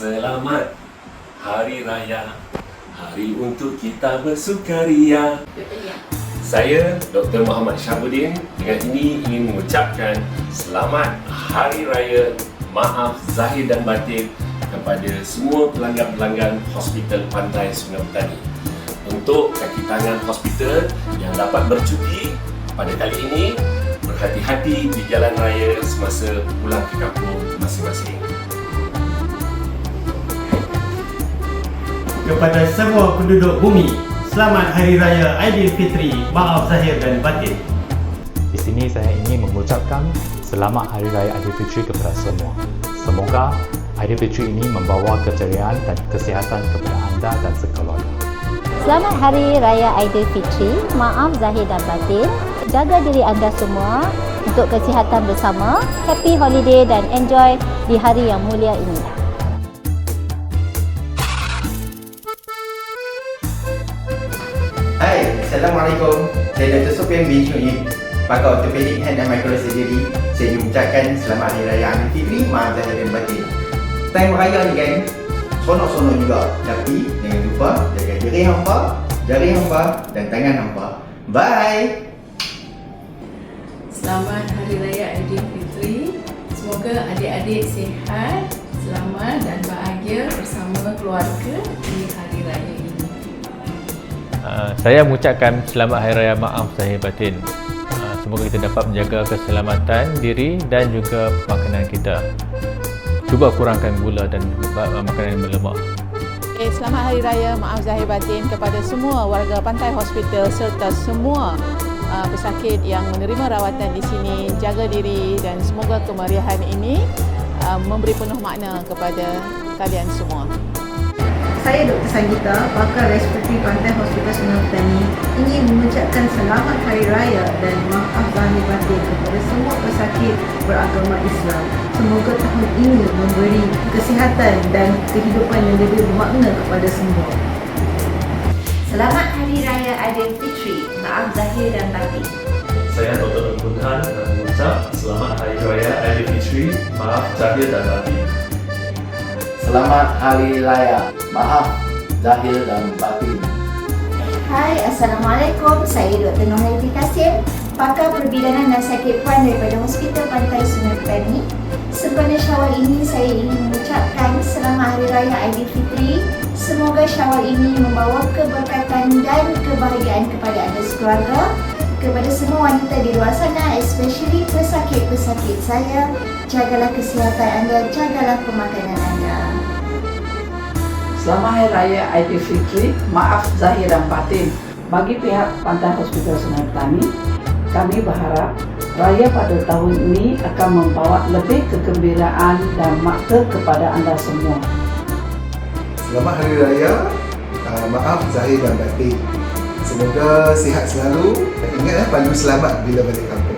Selamat Hari Raya, hari untuk kita bersukaria. Saya Dr. Muhammad Syabuddin dengan ini ingin mengucapkan Selamat Hari Raya Maaf Zahir dan Batin kepada semua pelanggan-pelanggan Hospital Pantai Sungai Petani. Untuk kaki tangan hospital yang dapat bercuti pada kali ini, berhati-hati di jalan raya semasa pulang ke kampung masing-masing. Kepada semua penduduk bumi, Selamat Hari Raya Aidilfitri, maaf zahir dan batin. Di sini saya ingin mengucapkan Selamat Hari Raya Aidilfitri kepada semua. Semoga Aidilfitri ini membawa keceriaan dan kesihatan kepada anda dan sekeluarga. Selamat Hari Raya Aidilfitri, maaf zahir dan batin. Jaga diri anda semua untuk kesihatan bersama. Happy holiday dan enjoy di hari yang mulia ini. Hai, Assalamualaikum. Saya Dr. Sofian bin Syuib, pakar ortopedik hand dan microsurgery. Saya ingin mengucapkan Selamat Hari Raya Aidilfitri, maaf zahir dan batin. Time raya ni kan, sonok-sonok juga. Tapi jangan lupa jaga diri hangpa, jari hangpa dan tangan hangpa. Bye! Selamat Hari Raya Aidilfitri. Semoga adik-adik sihat, selamat dan bahagia bersama keluarga di hari raya ini. Saya mengucapkan Selamat Hari Raya Maaf Zahir Batin. Semoga kita dapat menjaga keselamatan diri dan juga makanan kita. Cuba kurangkan gula dan makanan yang berlemak. Selamat Hari Raya Maaf Zahir Batin kepada semua warga Pantai Hospital serta semua pesakit yang menerima rawatan di sini. Jaga diri dan semoga kemeriahan ini memberi penuh makna kepada kalian semua. Saya Dr. Sanggita, pakar respiratory Pantai Hospital Sungai Petani, ingin mengucapkan Selamat Hari Raya dan Maaf Zahir Batin kepada semua pesakit beragama Islam. Semoga tahun ini memberi kesihatan dan kehidupan yang lebih bermakna kepada semua. Selamat Hari Raya Aidilfitri, maaf zahir dan batin. Saya Dr. Burhan mengucap Selamat Hari Raya Aidilfitri, maaf zahir dan batin. Selamat Hari Raya, maaf zahir dan batin. Hai, Assalamualaikum. Saya Dr. Nurhayati Kasim, pakar perbidanan dan sakit puan daripada Hospital Pantai Sungai Petani. Sempena Syawal ini saya ingin mengucapkan Selamat Hari Raya Aidilfitri. Semoga Syawal ini membawa keberkatan dan kebahagiaan kepada anda sekeluarga. Kepada semua wanita di luar sana, especially pesakit-pesakit saya, jagalah kesihatan anda, jagalah pemakanan anda. Selamat Hari Raya Aidilfitri, maaf zahir dan batin. Bagi pihak Pantai Hospital Sungai Petani, kami berharap raya pada tahun ini akan membawa lebih kegembiraan dan makna kepada anda semua. Selamat Hari Raya, maaf zahir dan batin. Semoga sihat selalu. Ingat pandu selamat bila balik kampung.